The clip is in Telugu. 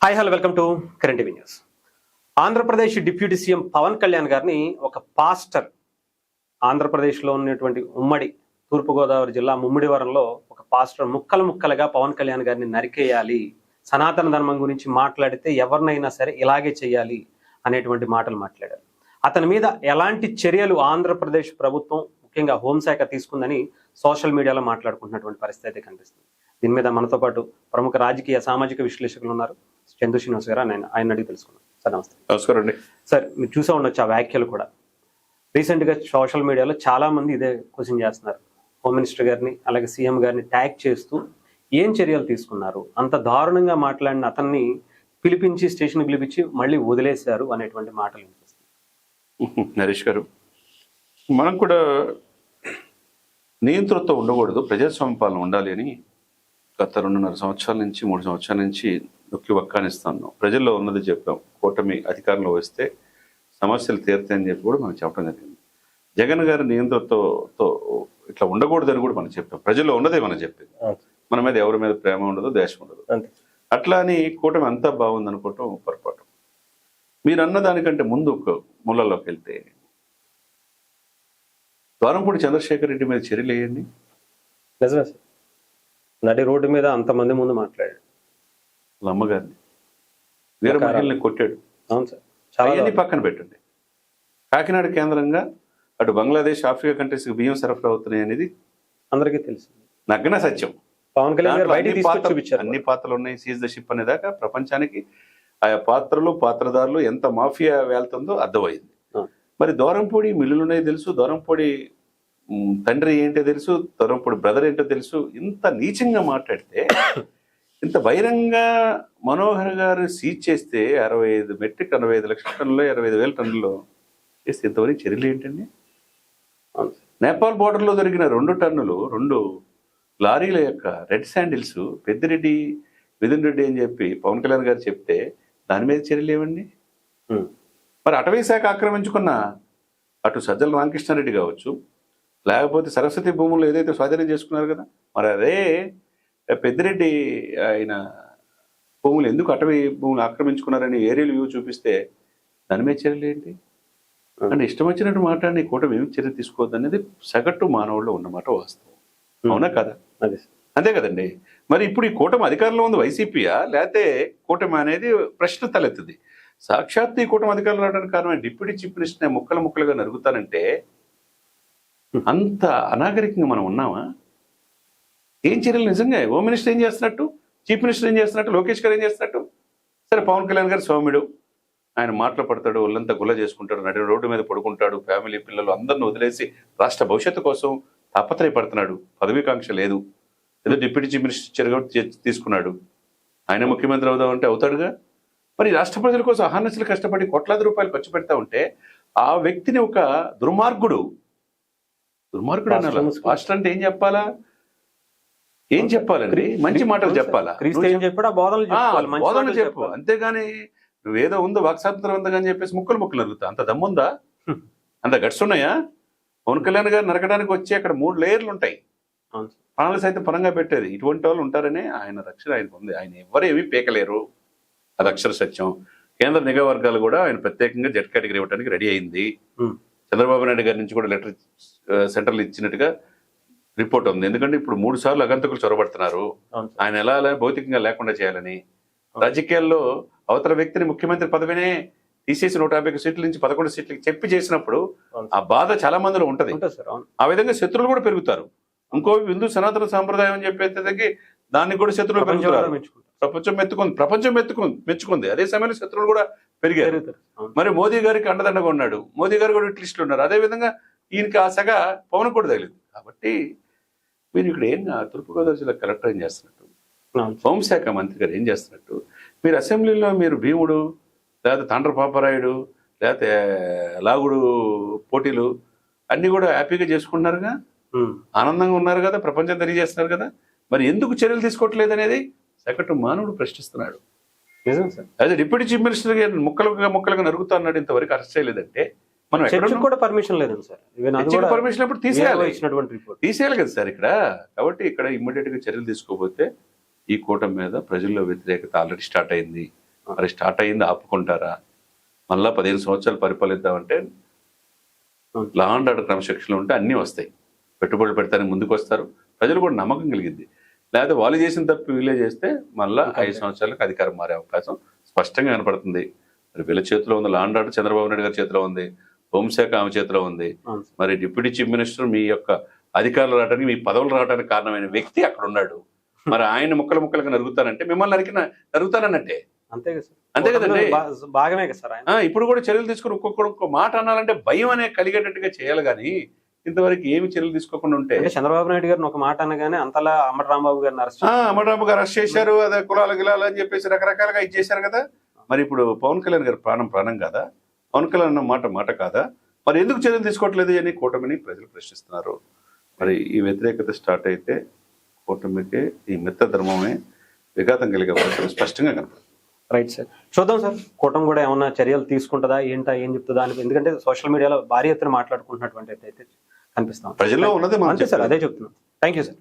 Hi hello welcome to current TV news. Andhra Pradesh deputy CM Pawan Kalyan గారిని ఒక పాస్టర్ ఆంధ్రప్రదేశ్లో ఉన్నటువంటి ఉమ్మడి తూర్పుగోదావరి జిల్లా ముమ్మిడివరంలో ఒక పాస్టర్ ముక్కలుగా పవన్ కళ్యాణ్ గారిని నరికేయాలి, సనాతన ధర్మం గురించి మాట్లాడితే ఎవరినైనా సరే ఇలాగే చేయాలి అనేటువంటి మాటలు మాట్లాడారు. అతని మీద ఎలాంటి చర్యలు ఆంధ్రప్రదేశ్ ప్రభుత్వం ముఖ్యంగా హోంశాఖ తీసుకుందని సోషల్ మీడియాలో మాట్లాడుకుంటున్నటువంటి పరిస్థితి అయితే కనిపిస్తుంది. దీని మీద మనతో పాటు ప్రముఖ రాజకీయ సామాజిక విశ్లేషకులు ఉన్నారు. చందు శ్రీనివాస్ గారు, ఆయన అడిగి తెలుసుకున్నాను. సార్ నమస్తే. నమస్కారం అండి. సార్, మీరు చూసా ఉండొచ్చు ఆ వ్యాఖ్యలు కూడా. రీసెంట్గా సోషల్ మీడియాలో చాలా మంది ఇదే క్వశ్చన్ చేస్తున్నారు. హోమ్ మినిస్టర్ గారిని అలాగే సీఎం గారిని ట్యాగ్ చేస్తూ ఏం చర్యలు తీసుకున్నారు, అంత దారుణంగా మాట్లాడిన అతన్ని పిలిపించి స్టేషన్కి పిలిపించి మళ్ళీ వదిలేశారు అనేటువంటి మాటలు వినిపిస్తుంది. నరేష్ గారు, మనం కూడా నియంత్రణతో ఉండకూడదు, ప్రజాస్వామ్య పాలన ఉండాలి అని గత 2.5 సంవత్సరాల నుంచి 3 సంవత్సరాల నుంచి నొక్కి వక్కానిస్తాను. ప్రజల్లో ఉన్నది చెప్పాం. కూటమి అధికారంలో వస్తే సమస్యలు తీరుతాయని చెప్పి కూడా మనం చెప్పడం జరిగింది. జగన్ గారి నియంత్రణతో ఇట్లా ఉండకూడదని కూడా మనం చెప్పాం. ప్రజల్లో ఉన్నదే మనం చెప్పింది. మన మీద ఎవరి మీద ప్రేమ ఉండదు, దేశం ఉండదు. అట్లా అని కూటమి అంతా బాగుంది అనుకోవటం పొరపాటు. మీరు అన్న దానికంటే ముందు మూలలోకి వెళ్తే ద్వారంపూడి చంద్రశేఖర్ రెడ్డి మీద చర్యలు వేయండి. నిజమే సార్, నడి రోడ్డు మీద అంతమంది ముందు మాట్లాడాడు. వాళ్ళ అమ్మగారిని, వీర మహిళని కొట్టాడు. అవును సార్, చాలా పక్కన పెట్టండి. కాకినాడ కేంద్రంగా అటు బంగ్లాదేశ్, ఆఫ్రికా కంట్రీస్కి బియ్యం సరఫరా అవుతున్నాయి అనేది అందరికీ తెలుసు, నగ్న సత్యం. పవన్ కళ్యాణ్ గారు బయటికి తీసుకొచ్చి చూపించారు. అన్ని పాత్రలు ఉన్నాయి. సీజ్ ద షిప్ అనేదాకా ప్రపంచానికి ఆయా పాత్రలు, పాత్రదారులు ఎంత మాఫియా వెళ్తుందో అర్థమైంది. మరి దూరంపూడి మిల్లులున్నాయి తెలుసు, దూరంపూడి తండ్రి ఏంటో తెలుసు, దూరంపూడి బ్రదర్ ఏంటో తెలుసు. ఇంత నీచంగా మాట్లాడితే, ఇంత బహిరంగ మనోహర్ గారు సీజ్ చేస్తే 65 మెట్రిక్ 65 లక్షల టన్నులు, 25,000 టన్నులు చేస్తే ఇంతవరకు చర్యలు ఏంటండి? నేపాల్ బోర్డర్లో దొరికిన 2 టన్నులు 2 లారీల యొక్క రెడ్ శాండిల్స్ పెద్దిరెడ్డి, మిథున్ రెడ్డి అని చెప్పి పవన్ కళ్యాణ్ గారు చెప్తే దాని మీద చర్యలు ఏమండి? మరి అటవీ శాఖ ఆక్రమించుకున్న అటు సజ్జల రామకృష్ణారెడ్డి కావచ్చు, లేకపోతే సరస్వతి భూములు ఏదైతే స్వాధీనం చేసుకున్నారు కదా, మరి అదే పెద్దిరెడ్డి ఆయన భూములు ఎందుకు అటవీ భూములు ఆక్రమించుకున్నారని ఏరియల్ వ్యూ చూపిస్తే దాని మీద చర్యలు ఏంటి? అంటే ఇష్టం వచ్చినట్టు మాట్లాడి కూటమి ఏమి చర్య తీసుకోవద్దు అనేది సగటు మానవుల్లో ఉన్నమాట వాస్తవం. అవునా కదా? అంతే కదండి. మరి ఇప్పుడు ఈ కూటమి అధికారంలో ఉంది వైసీపీయా లేకపోతే కూటమి అనేది ప్రశ్న తలెత్తుంది. సాక్షాత్ ఈ కూటమి అధికారంలో రావడానికి కారణం డిప్యూటీ చీఫ్ మినిస్టర్ని ముక్కలుగా నరుగుతానంటే అంత అనాగరికంగా మనం ఉన్నామా? ఏం చర్యలు నిజంగా? హోమ్ మినిస్టర్ ఏం చేస్తున్నట్టు, చీఫ్ మినిస్టర్ ఏం చేస్తున్నట్టు, లోకేష్ గారు ఏం చేస్తున్నట్టు? సరే, పవన్ కళ్యాణ్ గారు సౌమ్యుడు, ఆయన మాటలు పడతాడు, ఒళ్ళంతా గుల్ల చేసుకుంటాడు, నడి రోడ్డు మీద పడుకుంటాడు, ఫ్యామిలీ పిల్లలు అందరిని వదిలేసి రాష్ట్ర భవిష్యత్తు కోసం తాపత్రయపడుతున్నాడు. పదవీకాంక్ష లేదు, ఏదో డిప్యూటీ చీఫ్ మినిస్టర్ తీసుకున్నాడు. ఆయన ముఖ్యమంత్రి అవుదామంటే అవుతాడుగా. మరి రాష్ట్ర ప్రజల కోసం అహర్నిశలు కష్టపడి కోట్లాది రూపాయలు ఖర్చు పెడతా ఉంటే ఆ వ్యక్తిని ఒక దుర్మార్గుడు అనాలా? పాస్టర్ అంటే ఏం చెప్పాలా? ఏం చెప్పాలండి? మంచి మాటలు చెప్పాలా? బోధనలు చెప్పు, అంతేగాని నువ్వేదో ఉందో వాక్స్వాతంత్రం ఉందని చెప్పేసి ముక్కలు నరుగుతా. అంత దమ్ముందా? అంత గట్స్ ఉన్నాయా? పవన్ కళ్యాణ్ గారు నరకడానికి వచ్చి అక్కడ 3 లేయర్లు ఉంటాయి. ప్రాణాలు సైతం పరంగా పెట్టేది ఇటువంటి వాళ్ళు ఉంటారనే ఆయన రక్షణ ఆయనకు ఉంది. ఆయన ఎవరేమీ పీకలేరు, అది అక్షర సత్యం. కేంద్ర నిఘా వర్గాలు కూడా ఆయన ప్రత్యేకంగా జెడ్ కేటగిరీ ఇవ్వడానికి రెడీ అయింది. చంద్రబాబు నాయుడు గారి నుంచి కూడా లెటర్ సెంట్రల్ ఇచ్చినట్టుగా రిపోర్ట్ ఉంది. ఎందుకంటే ఇప్పుడు 3 సార్లు అగంతకులు చొరబడుతున్నారు. ఆయన ఎలా భౌతికంగా లేకుండా చేయాలని రాజకీయాల్లో అవతల వ్యక్తిని ముఖ్యమంత్రి పదవినే తీసేసి 150 సీట్ల నుంచి 11 సీట్లకి చెప్పి చేసినప్పుడు ఆ బాధ చాలా మందిలో ఉంటది. ఆ విధంగా శత్రువులు కూడా పెరుగుతారు. ఇంకో హిందూ సనాతన సాంప్రదాయం అని చెప్పేసరికి దానికి కూడా శత్రువులు పెరుగుతారు. ప్రపంచం మెచ్చుకుంది. అదే సమయంలో శత్రువులు కూడా పెరిగారు. మరి మోదీ గారికి అండదండగా ఉన్నాడు, మోదీ గారు కూడా లిస్టులు ఉన్నారు. అదేవిధంగా ఈయనకి ఆ సగ పవన్ కూడా తగిలింది. కాబట్టి మీరు ఇక్కడ ఏం తూర్పుగోదావరి జిల్లా కలెక్టర్ ఏం చేస్తున్నట్టు, హోంశాఖ మంత్రి గారు ఏం చేస్తున్నట్టు, మీరు అసెంబ్లీలో మీరు భీముడు లేకపోతే తాండ్ర పాపరాయుడు లేకపోతే లాగుడు పోటీలు అన్ని కూడా హ్యాపీగా చేసుకుంటున్నారుగా, ఆనందంగా ఉన్నారు కదా, ప్రపంచం తెలియజేస్తున్నారు కదా. మరి ఎందుకు చర్యలు తీసుకోవట్లేదు అనేది సగటు మానవుడు ప్రశ్నిస్తున్నాడు. నిజం సార్. అదే డిప్యూటీ చీఫ్ మినిస్టర్ గారు ముక్కలుగా నరుగుతా అన్నాడు, ఇంతవరకు అరెస్ట్ చేయలేదంటే మనం కూడా పర్మిషన్ లేదండి సార్. పర్మిషన్ అప్పుడు తీసేయాలి కదా సార్ ఇక్కడ. కాబట్టి ఇక్కడ ఇమ్మీడియట్ గా చర్యలు తీసుకోకపోతే ఈ కూటమి మీద ప్రజల్లో వ్యతిరేకత ఆల్రెడీ స్టార్ట్ అయింది. మరి స్టార్ట్ అయింది ఆపుకుంటారా? మళ్ళా 15 సంవత్సరాలు పరిపాలిద్దామంటే లా అండ్ ఆర్డర్ క్రమశిక్షణలు ఉంటే అన్నీ వస్తాయి. పెట్టుబడులు పెడతానికి ముందుకు వస్తారు, ప్రజలు కూడా నమ్మకం కలిగింది. లేకపోతే వాళ్ళు చేసిన తప్పు వీళ్ళే చేస్తే మళ్ళా 5 సంవత్సరాలకు అధికారం మారే అవకాశం స్పష్టంగా కనపడుతుంది. మరి వీళ్ళ చేతిలో ఉంది law and order, Chandrababu Naidu గారి చేతిలో ఉంది, హోంశాఖ ఆమె చేతిలో ఉంది. మరి డిప్యూటీ చీఫ్ మినిస్టర్ మీ యొక్క అధికారులు రావడానికి, మీ పదవులు రావడానికి కారణమైన వ్యక్తి అక్కడ ఉన్నాడు. మరి ఆయన ముక్కలుగా నరుగుతానంటే మిమ్మల్ని నరుగుతానన్నట్టే. అంతే కదా సార్, అంతే కదండి. భాగమే కదా సార్ ఆయన. ఇప్పుడు కూడా చర్యలు తీసుకుని ఒక్కొక్క మాట అనాలంటే భయం అనే కలిగేటట్టుగా చేయాలి. కానీ ఇంతవరకు ఏమి చర్యలు తీసుకోకుండా ఉంటే, చంద్రబాబు నాయుడు గారిని ఒక మాట అనగానే అంతలా అమ్మటి రాంబాబు గారిని అమరరాంబాబు గారు అరెస్ట్ చేశారు, అదే కులాలు గిలాలు అని చెప్పేసి రకరకాలుగా ఇచ్చేశారు కదా. మరి ఇప్పుడు పవన్ కళ్యాణ్ గారు ప్రాణం కాదా? పవన్ కళ్యాణ్ అన్న మాట కాదా? మరి ఎందుకు చర్యలు తీసుకోవట్లేదు అని కూటమిని ప్రజలు ప్రశ్నిస్తున్నారు. మరి ఈ వ్యతిరేకత స్టార్ట్ అయితే కూటమికి ఈ మిత్ర ధర్మమే విఘాతం కలిగే అవకాశం స్పష్టంగా కనపడుతుంది. రైట్ సార్, చూద్దాం సార్ కూటమి కూడా ఏమన్నా చర్యలు తీసుకుంటుందా ఏం చెప్తుందా అని. ఎందుకంటే సోషల్ మీడియాలో భారీ ఎత్తున మాట్లాడుకుంటున్నటువంటి అయితే కనిపిస్తాం. ప్రజల్లో ఉన్నది అంతే సార్, అదే చెప్తున్నాం. Thank you sir.